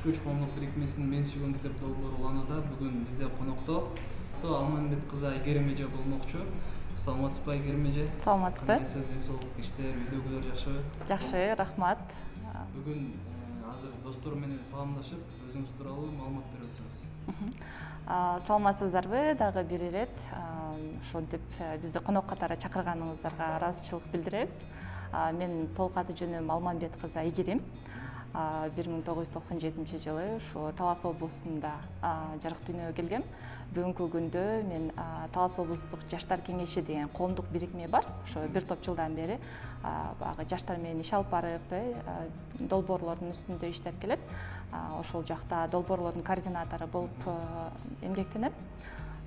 күч коомдук бирикмесинин мен сүйгөн китеп долбоору уланууда бүгүн бизде конокто Алмамбет кызы Айгерим эже болмокчу. Саламатсызбы Айгерим эже? Саламатсызбы. Кандайсыз, ден соолук, иштер, үйдөгүлөр жакшыбы? Жакшы, рахмат. Бүгүн азыр достор менен саламдашып, өзүңүз тууралуу маалымат берип өтсөңүз. Саламатсыздарбы дагы бир ирет. Ошентип бизди конок катары чакырганыңыздарга ыраазычылык билдиребиз. Мен толук аты жөнүм Алмамбет кызы Айгерим. 1997 жылы ушу Талас облусунда жарык дүйнөгө келгем. Бүгүнкү күндө мен Талас облустук жаштар кеңеши деген коомдук бирикме бар. Ошо бир топ жылдан бери баягы жаштар менен иш алып барып, долбоорлордун үстүндө иштеп келет. Ошол жакта долбоорлордун координатору болуп эмгектенем.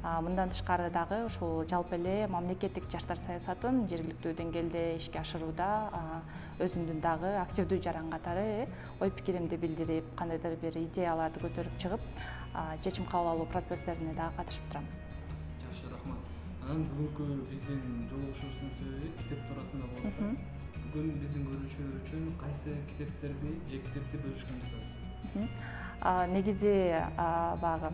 Мындан тышкары дагы ушул жалпы эле мамлекеттик жаштар саясатын жергиликтүү деңгээлде ишке ашырууда өзүмдүн дагы активдүү жаран катары ой пикиримди билдирип, кандайдыр бир идеяларды көтөрүп чыгып, чечим кабыл алуу процесстерине дагы катышып турам. Жакшы, рахмат. Анан бүгүнкү биздин жолугушуубуздун себеби китеп туурасында болот. Бүгүн биздин көрүүчүлөр үчүн кайсы китептерди же китепти бөлүшкөн жатасыз? Негизи баягы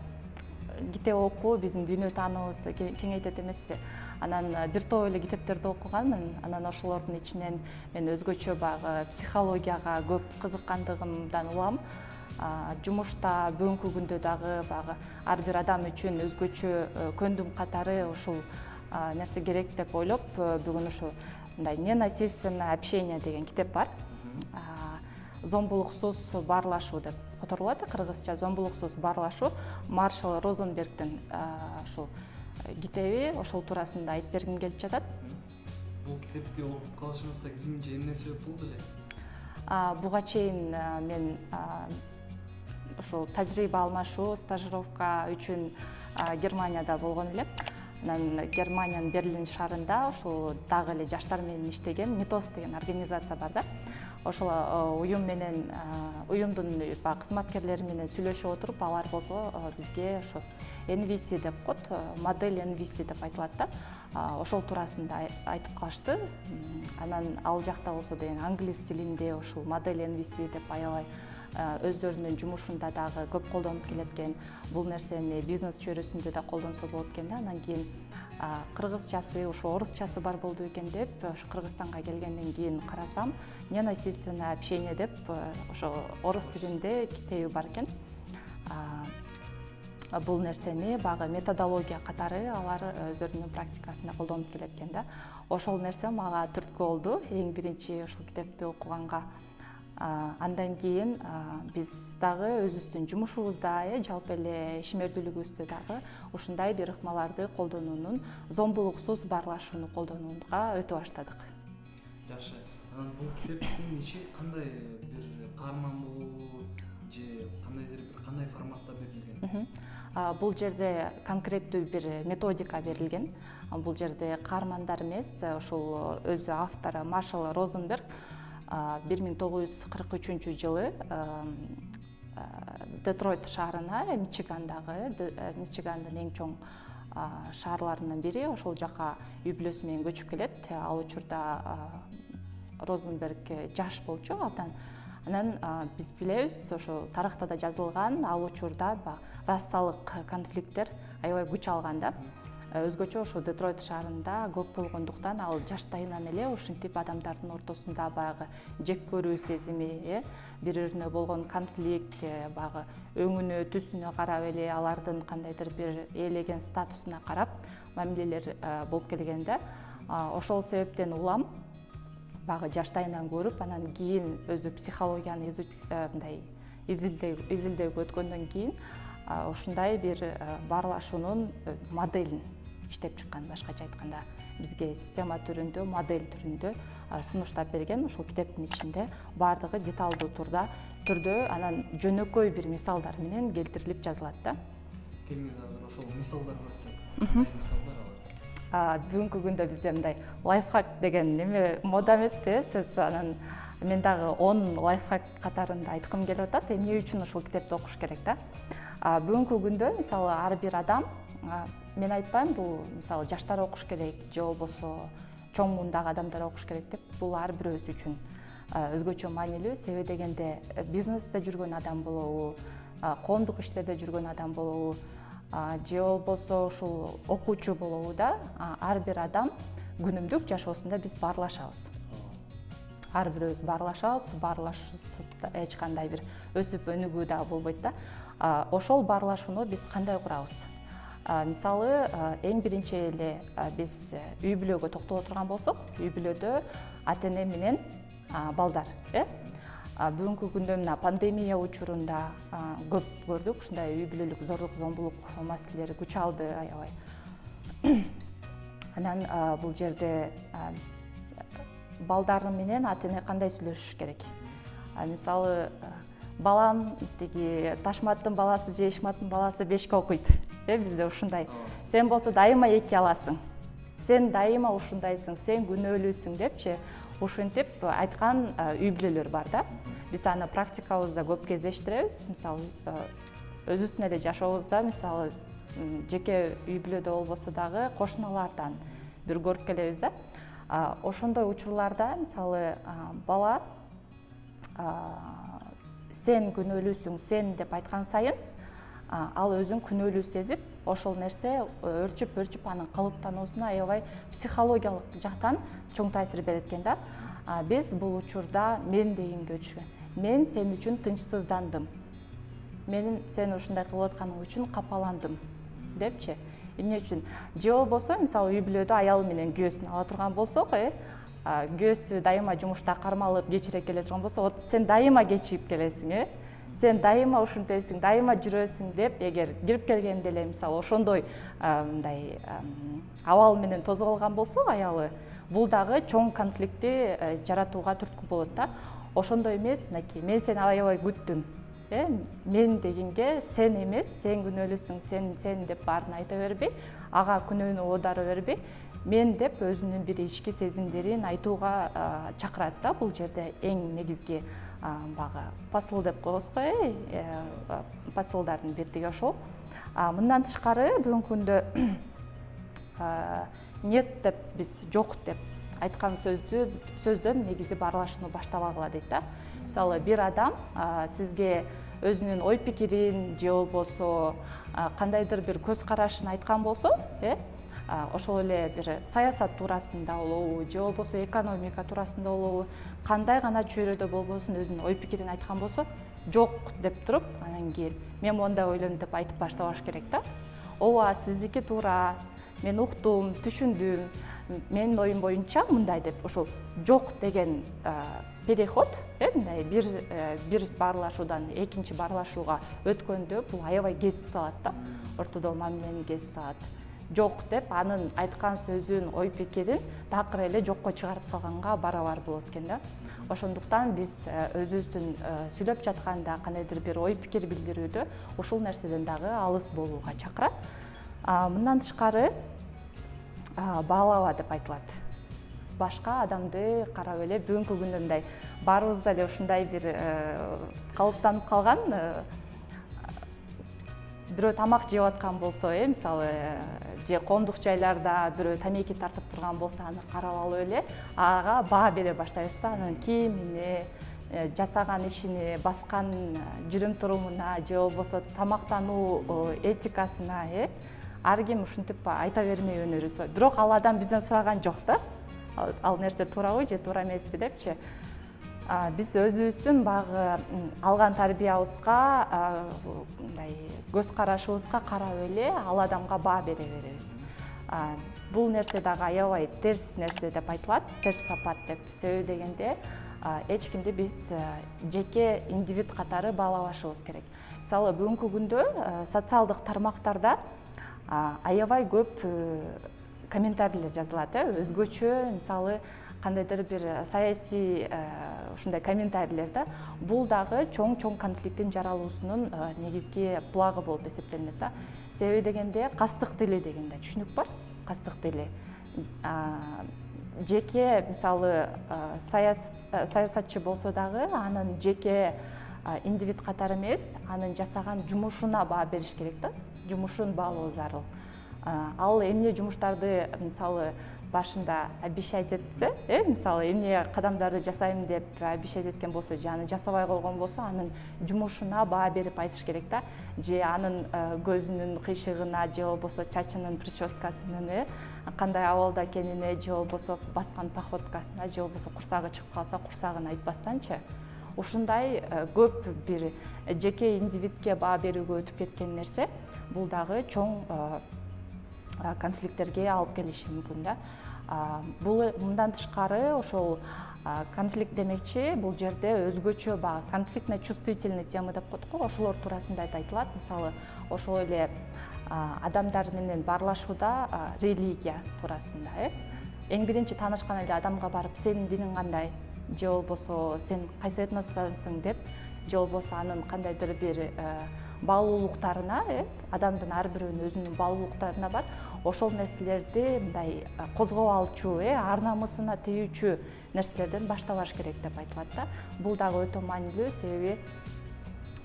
китеп окуу биздин дүйнө тааныбыбызды кеңейтет эмеспи? Анан бир топ эле китептерди окуганмын. Анан ошолордун ичинен мен өзгөчө баягы психологияга көп кызыккандыгымдан улам. Жумушта бүгүнкү күндө дагы баягы ар бир адам үчүн өзгөчө көндүм катары ушул нерсе керек деп ойлоп, бүгүн ушу мындай «Ненасильственное общение» деген китеп бар. Зомбулуксуз баарлашуу деп которулат кыргызча. Зомбулуксуз баарлашуу Маршал Розенбергдин ушул китеби, ошол туурасында айтып бергим келип жатат. Бул китепти окуп калышыңызга ким же эмне себеп болду эле? Буга чейин мен ушул тажрыйба алмашуу, стажировка үчүн Германияда болгон элем. Анан Германиянын Берлин шаарында ушул дагы эле жаштар менен иштеген Митос деген организация бар да. Ошол уюм менен уюмдун кызматкерлери менен сүйлөшүп отуруп, алар болсо бизге ошо NVC деп коет, модель NVC деп айтылат да. Ошол туурасында айтып калышты. Анан ал жакта болсо деген англис тилинде ушул модель NVC деп аябай өздөрүнүн жумушунда дагы көп колдонуп келеткен, бул нерсени бизнес чөйрөсүндө да колдонсо болот экен да. Анан кийин кыргызчасы, ушу орусчасы бар болду экен деп, ошо Кыргызстанга келгенден кийин карасам, «Ненасильственное общение» деп ошо орус тилинде китеби бар экен. Бул нерсени багы методология катары алар өздөрүнүн практикасында колдонуп келет экен да. Ошол нерсе мага түрткү болду эң биринчи ошол китепти окуганга. Андан кийин биз дагы өзүбүздүн жумушубузда, жалпы эле ишмердүүлүгүбүздө дагы ушундай бир ыкмаларды колдонуунун, зомбулуксуз баарлашууну колдонууга өтө баштадык. Жакшы. Анан бул китептин ичи кандай бир каарман болуу же кандай форматта берилген? Бул жерде конкреттүү бир методика берилген. Бул жерде каармандар эмес, ушул өзү автору Маршал Розенберг 1943 жылы Детройт шаарына, Мичигандын эң чоң шаарларынын бири, ошол жака үй бүлөсү менен көчүп келет. Ал учурда Розенберг жаш болчу абдан. Анан биз билебиз, ошо тарыхта да жазылган, ал учурда расалык конфликттер аябай күч алган да. Өзгөчө ошо Детройт шаарында көп болгондуктан ал жаштайынан эле ушинтип адамдардын ортосунда баягы жек көрүү сезими, бири-бирине болгон конфликт, баягы өңүнө, түсүнө карап эле алардын кандайдыр бир ээлеген статусуна карап мамилелер болуп келген да. Ошол себептен улам баягы жаштайынан көрүп, анан кийин өзү психологияны мындай изилдөөгө өткөндөн кийин ушундай бир баарлашуунун моделин иштеп чыккан, башкача айтканда бизге система түрүндө, модель түрүндө сунуштап берген. Ушул китептин ичинде баардыгы деталдуу түрдө анан жөнөкөй бир мисалдар менен келтирилип жазылат да. Келиңиз азыр ошол мисалдарга өтсөк. Мисалдар Бүгүнкү күндө бизде мындай лайфхак деген неме мода эмеспи, сөз. Анан мен дагы 10 лайфхак катарында айткым келип атат, эмне үчүн ушул китепти окуш керек да. Бүгүнкү күндө мисалы ар бир адам, мен айтпайм бул мисалы жаштар окуш керек же болбосо чоң муундагы адамдар окуш керек деп, бул ар бирөөбүз үчүн өзгөчө маанилүү. Себеби дегенде бизнесте жүргөн адам болобу, коомдук иштерде жүргөн адам болобу, же болбосо ушул окуучу болобу да, ар бир адам күнүмдүк жашоосунда биз баарлашабыз. Ар бирөөбүз баарлашуусузда эч кандай бир өсүп өнүгүү да болбойт да. Ошол баарлашууну биз кандай курабыз? Мисалы, эң биринчи эле биз үй бүлөгө токтоло турган болсок, үй бүлөдө ата эне менен балдар, бүгүнкү күндө мына пандемия учурунда көп көрдүк, ушундай үй бүлөлүк зордук зомбулук маселелери күч алды аябай. Анан бул жерде балдар менен ата эне кандай сүйлөшүш керек? Мисалы, балам тиги Ташматтын баласы же Ишматтын баласы 5-ке окуйт. Бизде ушундай. Сен болсо дайыма 2 аласың. Сен дайыма ушундайсың, сен күнөөлүүсүң депчи ушинтип айткан үй бүлөлөр бар да. Биз аны практикабызда көп кездештиребиз. Мисалы, өзүбүздүн эле жашообузда, мисалы, жеке үй бүлөдө болбосо дагы кошуналардан бир көрүп келебиз да. Ошондой учурларда, мисалы, бала сен күнөөлүүсүң, сен деп айткан сайын, ал өзүн күнөөлүү сезип, ошол нерсе өрчүп анын калыптануусуна аябай психологиялык жактан чоң таасир берет экен да. Биз бул учурда мен дегенге өтүшкөн. Мен сен үчүн тынчсыздандым. Мен сен ушундай кылып атканың үчүн капаландым депчи. Эмне үчүн? Же болбосо, мисалы, үй бүлөдө аял менен күйөөсүн ала турган болсок, күйөөсү дайыма жумушта кармалып кечире келе турган болсо, вот сен дайыма кечигип келесиң, сен дайыма ушинтесиң, дайыма жүрөсүң деп, эгер кирип келгенде эле, мисалы, ошондой мындай абал менен тосуп алган болсо аялы, бул дагы чоң конфликтти жаратууга түрткү болот да. Ошондой эмес, мынакей, мен сени аябай күттүм. Мен дегенге сен эмес, сен күнөөлүүсүң, сен деп баарын айта бербей, ага күнөөнү оодаро бербей, мен деп өзүнүн бир ички сезимдерин айтууга чакырат да. Бул жерде эң негизги багы посыл деп коебуз го, посылдардын бириги ошол. Мындан тышкары бүгүнкү күндө нет деп биз жок деп айткан сөздөн негизи баарлашууну баштабагыла дейт да. Мисалы, бир адам сизге өзүнүн ой пикирин же болбосо кандайдыр бир көз карашын айткан болсо, ошол эле бир саясат туурасында болобу, же болбосо экономика туурасында болобу, кандай гана чөйрөдө болбосун өзүнүн ой пикирин айткан болсо, жок деп туруп, анан кийин мен мондай ойлойм деп айтып баштабаш керек да. Ооба, сиздики туура, мен уктум, түшүндүм, менин оюм боюнча мындай деп ошол жок деген переход, мындай бир баарлашуудан экинчи баарлашууга өткөндө бул аябай кесип салат да. Ортодо мамилени кесип салат. Жок деп анын айткан сөзүн, ой пикирин такыр эле жокко чыгарып салганга барабар болот экен да. Ошондуктан биз өзүбүздүн сүйлөп жатканда кандайдыр бир ой пикир билдирүүдө ушул нерседен дагы алыс болууга чакырат. Мындан тышкары баалаба деп айтылат. Башка адамды карап эле бүгүнкү күндө мындай баарыбызда эле ушундай бир калыптанып калган, бирөө тамак жеп аткан болсо, мисалы, же коомдук жайларда бирөө тамеки тартып турган болсо, аны карап алып эле ага баа бере баштайбыз да. Анын кийимине, жасаган ишине, баскан жүрүм турумуна, же болбосо тамактануу этикасына, ар ким ушинтип айта бермей өнөрүбүз. Бирок ал адам бизден сураган жок да. Ал нерсе туурабы же туура эмеспи депчи. Биз өзүбүздүн багы алган тарбиябызга, мындай көз карашыбызга карап эле ал адамга баа бере беребиз. Бул нерсе дагы аябай терс нерсе деп айтылат, терс сапат деп. Себеби дегенде эч кимди биз жеке индивид катары баалабашыбыз керек. Мисалы, бүгүнкү күндө социалдык тармактарда аябай көп комментарийлер жазылат, өзгөчө, мисалы, кандайдыр бир саясий ушундай комментарийлер да. Бул дагы чоң конфликттин жаралуусунун негизги булагы болуп эсептелинет да. Себеби дегенде кастык тили дегенде түшүнүк бар. Кастык тили. Жеке, мисалы, саясатчы болсо дагы анын жеке индивид катары эмес, анын жасаган жумушуна баа бериш керек да. Жумушун баалоо зарыл. Ал эмне жумуштарды, мисалы, башында обещать этсе, мисалы эмне кадамдарды жасайм деп обещать эткен болсо, же аны жасабай койгон болсо, анын жумушуна баа берип айтыш керек да. Же анын көзүнүн кыйшыгына, же болбосо чачынын прическасынын кандай абалда экенине, же болбосо баскан походкасына, же болбосо курсагы чыгып калса, курсагын айтпастанчы. Ушундай көп бир жеке индивидке баа берүүгө өтүп кеткен нерсе бул дагы чоң конфликттерге алып келиши мүмкүн да. Бул мындан тышкары ошол конфликт демекчи, бул жерде өзгөчө баягы конфликтно чувствительный тема деп коет го, ошолор туурасында да айтылат. Мисалы, ошол эле адамдар менен баарлашууда религия туурасында, эң биринчи таанышкан эле адамга барып сенин диниң кандай, же болбосо сен кайсы этностансың деп, же болбосо анын кандайдыр бир баалуулуктарына, адамдын ар бирөөнүн өзүнүн баалуулуктарына бар, ошол нерселерди мындай козгоп алчу, ар намысына тийүүчү нерселерден баштабаш керек деп айтылат да. Бул дагы өтө маанилүү, себеби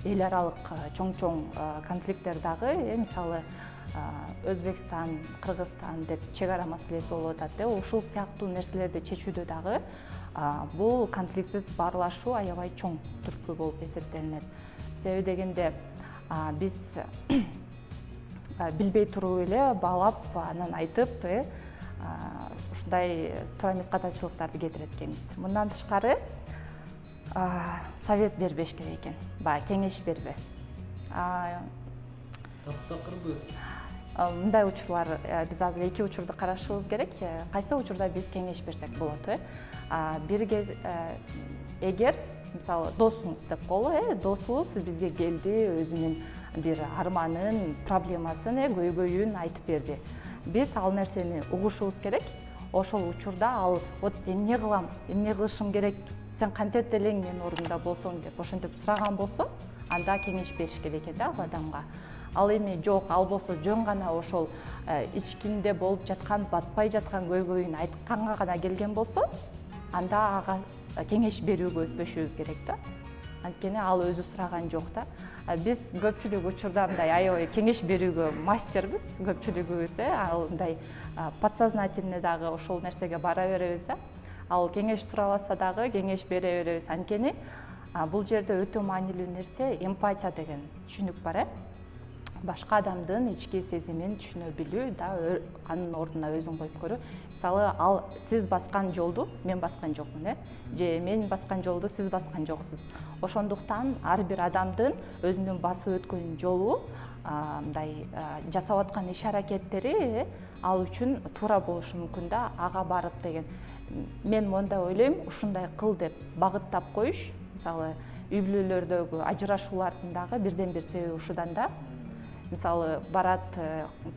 эл аралык чоң конфликттер дагы, мисалы Өзбекстан, Кыргызстан деп чек ара маселеси болуп атат, ушул сыяктуу нерселерди чечүүдө дагы бул конфликтсиз баарлашуу аябай чоң түрткү болуп эсептелинет. Себеби дегенде биз билбей туруп эле баалап, анан айтып, ушундай туура эмес катачылыктарды кетирет экенбиз. Мындан тышкары совет бербеш керек экен, баягы кеңеш бербе. Таптакырбы? Мындай учурлар, биз азыр эки учурду карашыбыз керек. Кайсы учурда биз кеңеш берсек болот? Бир кез эгер мисалы досуңуз деп коелу, досуңуз бизге келди, өзүнүн бир арманын, проблемасын, көйгөйүн айтып берди. Биз ал нерсени угушубуз керек. Ошол учурда ал вот эмне кылам, эмне кылышым керек, сен кантет элең менин ордумда болсоң деп ошентип сураган болсо, анда кеңеш бериш керек экен да ал адамга. Ал эми жок, ал болсо жөн гана ошол ичкинде болуп жаткан, батпай жаткан көйгөйүн айтканга гана келген болсо, анда ага кеңеш берүүгө өтпөшүбүз керек да. Анткени ал өзү сураган жок да. Биз көпчүлүк учурда мындай аябай кеңеш берүүгө мастербиз, көпчүлүгүбүз, ал мындай подсознательный дагы ошол нерсеге бара беребиз да. Ал кеңеш сурабаса дагы кеңеш бере беребиз. Анткени бул жерде өтө маанилүү нерсе эмпатия деген түшүнүк бар, башка адамдын ички сезимин түшүнө билүү да, анын ордуна өзүң коюп көрүү. Мисалы, ал сиз баскан жолду мен баскан жокмун, же мен баскан жолду сиз баскан жоксуз. Ошондуктан ар бир адамдын өзүнүн басып өткөн жолу, мындай жасап аткан иш-аракеттери ал үчүн туура болушу мүмкүн да. Ага барып деген мен мондай ойлойм, ушундай кыл деп багыттап коюш, мисалы, үй бүлөлөрдөгү ажырашуулардын дагы бирден бир себеби ушудан да. Мисалы, барат,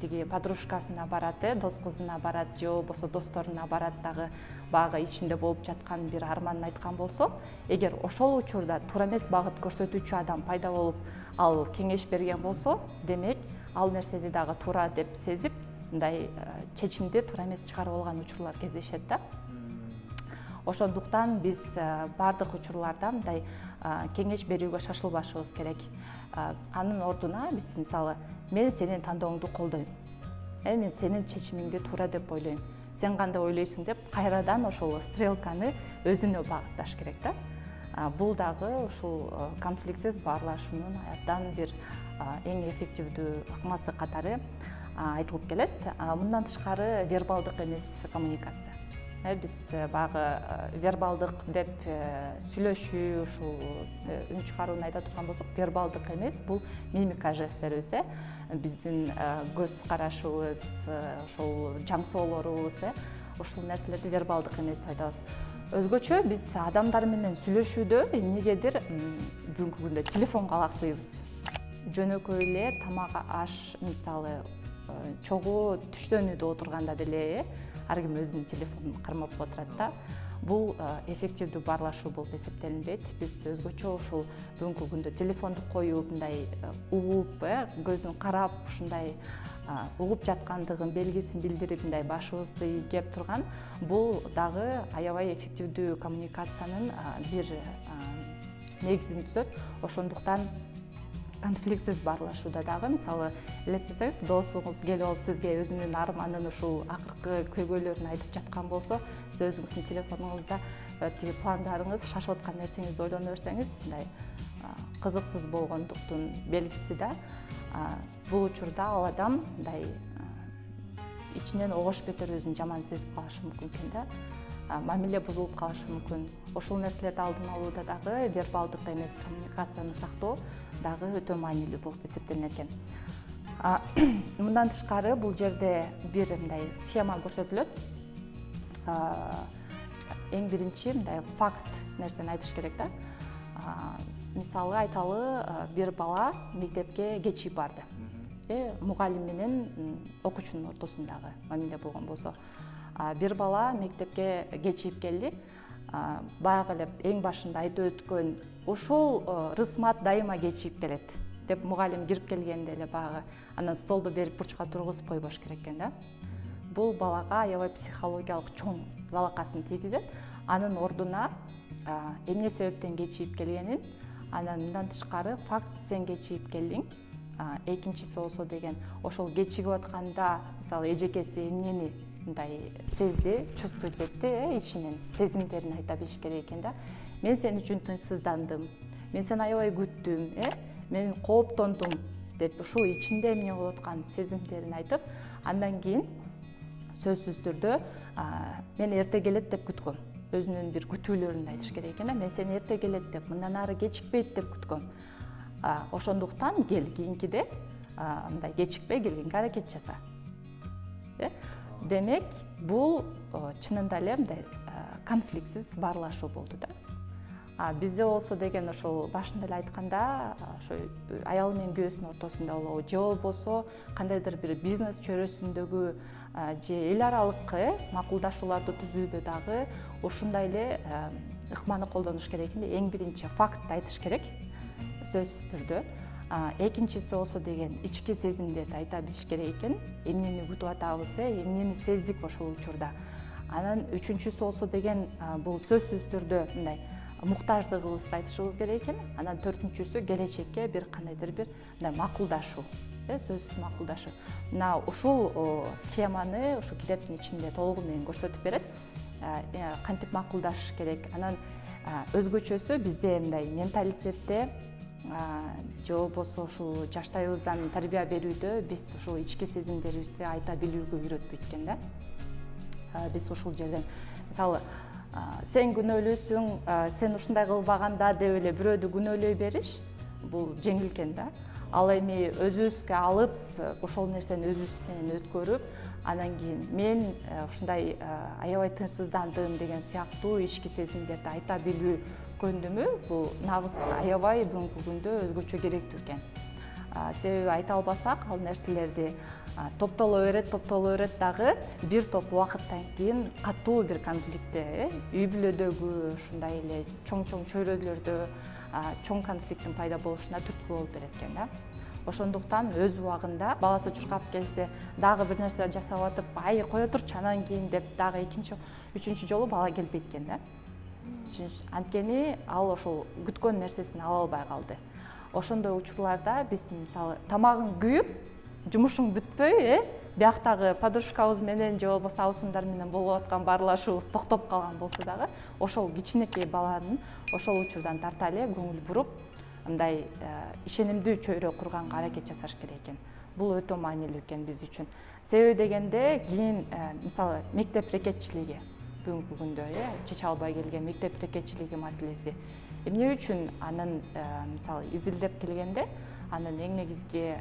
тиги подружкасына барат, дос кызына барат, же болбосо досторуна барат дагы баягы ичинде болуп жаткан бир арманын айткан болсо, эгер ошол учурда туура эмес багыт көрсөтүүчү адам пайда болуп, ал кеңеш берген болсо, демек ал нерсени дагы туура деп сезип, мындай чечимди туура эмес чыгарып алган учурлар кездешет да. Ошондуктан биз бардык учурларда мындай кеңеш берүүгө шашылбашыбыз керек. Анын ордуна биз мисалы, мен сенин тандооңду колдойм. Мен сенин чечимиңди туура деп ойлойм. Сен кандай ойлойсуң деп кайрадан ошол стрелканы өзүнө багытташ керек да. Бул дагы ушул конфликтсиз баарлашуунун абдан бир эң эффективдүү ыкмасы катары айтылып келет. Мындан тышкары вербалдык эмес коммуникация. Биз баягы вербалдык деп сүйлөшүү, ушул үн чыгарууну айта турган болсок, вербалдык эмес, бул мимика жесттерибиз, биздин көз карашыбыз, ошол жаң соолорубуз, ушул нерселерди вербалдык эмес деп айтабыз. Өзгөчө биз адамдар менен сүйлөшүүдө эмнегедир бүгүнкү күндө телефонго алаксыйбыз. Жөнөкөй эле тамак аш, мисалы, чогуу түштөн үйдө отурганда деле ар ким өзүнүн телефонун кармап отурат да. Бул эффективдүү баарлашуу болуп эсептелинбейт. Биз өзгөчө ушул бүгүнкү күндө телефонду коюп, мындай угуп, көздөн карап, ушундай угуп жаткандыгын белгисин билдирип, мындай башыбызды ийгеп турган, бул дагы аябай эффективдүү коммуникациянын бир негизин түзөт. Ошондуктан конфликтсиз баарлашууда дагы мисалы элестетсеңиз досуңуз келип алып сизге өзүнүн арманын ушул акыркы көйгөйлөрүн айтып жаткан болсо сиз өзүңүздүн телефонуңузда тиги пландарыңыз шашып аткан нерсеңизди ойлоно берсеңиз мындай кызыксыз болгондуктун белгиси да. Бул учурда ал адам мындай ичинен огош бетер өзүн жаман сезип калышы мүмкүн экен да. Мамиле бузулуп калышы мүмкүн. Ошол нерселерди алдын алууда дагы вербалдык эмес коммуникацияны сактоо дагы өтө маанилүү болуп эсептелинет экен. Мындан тышкары бул жерде бир мындай схема көрсөтүлөт. Эң биринчи мындай факт нерсени айтыш керек да. Мисалы айталы, бир бала мектепке кечигип барды. Мугалим менен окуучунун ортосундагы мамиле болгон болсо, бир бала мектепке кечигип келди. Баягы эле эң башында айтып өткөн ушул рысмат дайыма кечигип келет деп мугалим кирип келгенде эле баягы анан столду берип бурчка тургузуп койбош керек экен да. Бул балага аябай психологиялык чоң залакасын тийгизет. Анын ордуна эмне себептен кечигип келгенин, анан мындан тышкары факт сен кечигип келдиң. Экинчиси болсо деген ошол кечигип атканда мисалы эжекеси эмнени мындай сезди, чувствовать этти, ичинен сезимдерин айта билиш керек экен да. Мен сен үчүн тынчсыздандым, мен сени аябай күттүм, мен кооптондум деп ушул ичинде эмне болуп аткан сезимдерин айтып, андан кийин сөзсүз түрдө мен эрте келет деп күткөм. Өзүнүн бир күтүүлөрүн айтыш керек экен да. Мен сени эрте келет деп, мындан ары кечикпейт деп күткөм. Ошондуктан кел кийинкиде мындай кечикпей келгенге аракет жаса. Демек, бул чынында эле мындай конфликтсиз баарлашуу болду да. Бизде болсо деген ошол башында эле айтканда, ошо аял менен күйөөсүнүн ортосунда болобу, же болбосо кандайдыр бир бизнес чөйрөсүндөгү же эл аралык макулдашууларды түзүүдө дагы ушундай эле ыкманы колдонуш керек экен. Эң биринчи фактты айтыш керек, сөзсүз түрдө. Экинчиси болсо деген ички сезимдерди айта билиш керек экен. Эмнени күтүп атабыз, эмнени сездик ошол учурда. Анан үчүнчүсү болсо деген бул сөзсүз түрдө мындай муктаждыгыбызды айтышыбыз керек экен. Анан төртүнчүсү келечекке бир кандайдыр бир мындай макулдашуу, сөзсүз макулдашуу. Мына ушул схеманы ушу китептин ичинде толугу менен көрсөтүп берет. Кантип макулдашыш керек. Анан өзгөчөсү бизде мындай менталитетте же болбосо ушул жаштайыбыздан тарбия берүүдө биз ушул ички сезимдерибизди айта билүүгө үйрөтпөйт экен да. Биз ушул жерден мисалы сен күнөөлүүсүң, сен ушундай кылбаганда деп эле бирөөдү күнөөлөй бериш бул жеңил экен да. Ал эми өзүбүзгө алып, ошол нерсени өзүбүз менен өткөрүп, анан кийин мен ушундай аябай тынчсыздандым деген сыяктуу ички сезимдерди айта билүү көндүмү бул навык аябай бүгүнкү күндө өзгөчө керектүү экен. Себеби айта албасак, ал нерселерди топтоло берет дагы бир топ убакыттан кийин катуу бир конфликтте, үй бүлөдөгү ушундай эле чоң чөйрөлөрдө чоң конфликттин пайда болушуна түрткү болуп берет экен да. Ошондуктан өз убагында баласы чуркап келсе, дагы бир нерсе жасап атып, ай кое турчу анан кийин деп дагы экинчи, үчүнчү жолу бала келбейт экен да. Анткени ал ошол күткөн нерсесин ала албай калды. Ошондой учурларда биз мисалы тамагың күйүп, жумушуң бүтпөй, бияктагы подружкабыз менен же болбосо абысындар менен болуп аткан баарлашуубуз токтоп калган болсо дагы, ошол кичинекей баланын ошол учурдан тарта эле көңүл буруп, мындай ишенимдүү чөйрө курганга аракет жасаш керек экен. Бул өтө маанилүү экен биз үчүн. Себеби дегенде кийин мисалы мектеп рекетчилиги бүгүнкү күндө чече албай келген мектеп рекетчилиги маселеси. Эмне үчүн анын мисалы изилдеп келгенде, анын эң негизги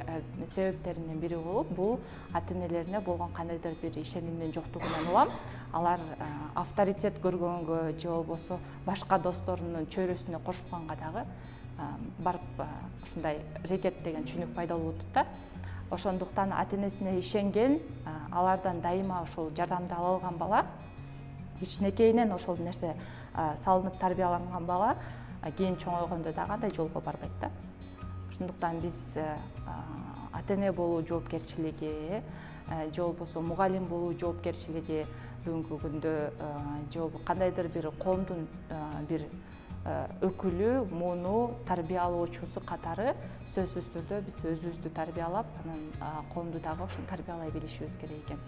себептеринин бири болуп, бул ата-энелерине болгон кандайдыр бир ишенимдин жоктугунан улам, алар авторитет көргөнгө же болбосо башка досторунун чөйрөсүнө кошулганга дагы барып ушундай рекет деген түшүнүк пайда болуп атат да. Ошондуктан ата-энесине ишенген, алардан дайыма ошол жардамды ала алган бала, кичинекейинен ошол нерсе салынып тарбияланган бала кийин чоңойгондо дагы андай жолго барбайт да. Ошондуктан биз ата-эне болуу жоопкерчилиги, же болбосо мугалим болуу жоопкерчилиги бүгүнкү күндө же кандайдыр бир коомдун бир өкүлү, муну, тарбиялоочусу катары сөзсүз түрдө биз өзүбүздү тарбиялап, анан коомду дагы ошону тарбиялай билишибиз керек экен.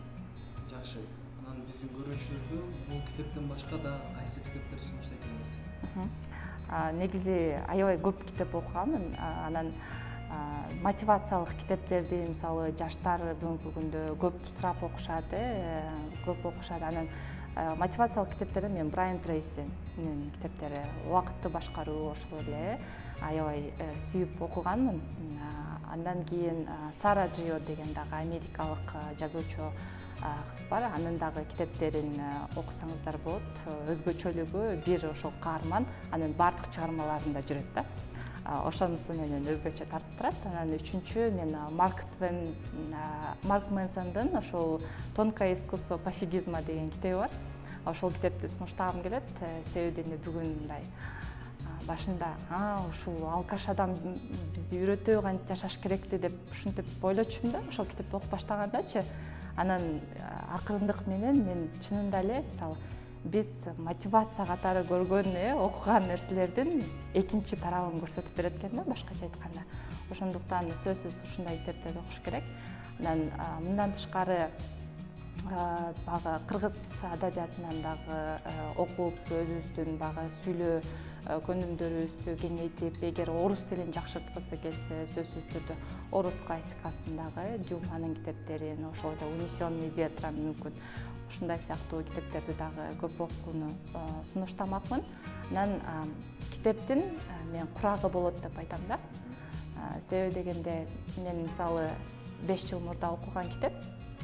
Жакшы. Анан биздин көрүүчүлөргө бул китептен башка да кайсы китептерди сунуш экенбиз? Негизи аябай көп китеп окуганмын. Анан мотивациялык китептерди, мисалы, жаштар бүгүнкү күндө көп сурап окушат, көп окушат. Анан мотивациялык китептерди мен Брайан Трейсинин китептери, Убакытты башкаруу ошол эле аябай сүйүп окуганмын. Андан кийин Сара Джио деген дагы америкалык жазуучу кыз бар. Анын дагы китептерин окусаңыздар болот. Өзгөчөлүгү бир ошол каарман анын бардык чыгармаларында жүрөт да. Ошонусу менен өзгөчө тартып турат. Анан үчүнчү мен Марк Мэнсондун ошол «Тонкое искусство пофигизма» деген китеби бар. Ошол китепти сунуштагым келет. Себеби дегенде бүгүн мындай башында ушул алкаш адам бизди үйрөтөбү кантип жашаш керекти деп ушинтип ойлочумун да, ошол китепти окуп баштагандачы. Анан акырындык менен мен чынында эле, мисалы, биз мотивация катары көргөн, окуган нерселердин экинчи тарабын көрсөтүп берет экен да, башкача айтканда. Ошондуктан сөзсүз ушундай китептерди окуш керек. Анан мындан тышкары багы кыргыз адабиятынан дагы окуп, өзүбүздүн багы сүйлөө көнүмдөрүбүздү кеңейтип, эгер орус тилин жакшырткысы келсе, сөзсүз түрдө орус классикасындагы Дюманын китептерин, ошол эле «Унесённый ветром» мүмкүн ушундай сыяктуу китептерди дагы көп окууну сунуштамакмын. Анан китептин мен курагы болот деп айтам да. Себеби дегенде мен мисалы 5 жыл мурда окуган китеп,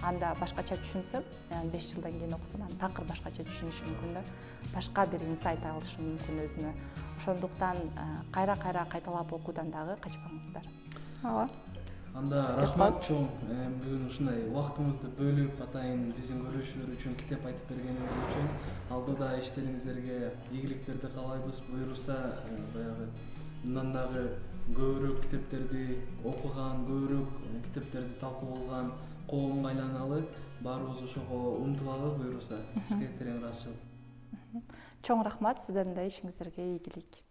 анда башкача түшүнсөм, 5 жылдан кийин окусам, аны такыр башкача түшүнүшүм мүмкүн да. Башка бир инсайт алышым мүмкүн өзүмө. Ошондуктан кайра кайталап окуудан дагы качпаңыздар. Ооба. Анда рахмат чоң. Бүгүн ушундай убактыңызды бөлүп атайын биздин көрүүчүлөр үчүн китеп айтып бергениңиз үчүн. Алдыда иштериңиздерге ийгиликтерди каалайбыз. Буюрса, баягы мындан дагы көбүрөөк китептерди окуган, көбүрөөк китептерди талкуулаган коомго айланалы, баарыбыз ошого умтулалы буюрса. Сизге терең ыраазычылык. Чоң рахмат, сиздердин да ишиңиздерге ийгилик.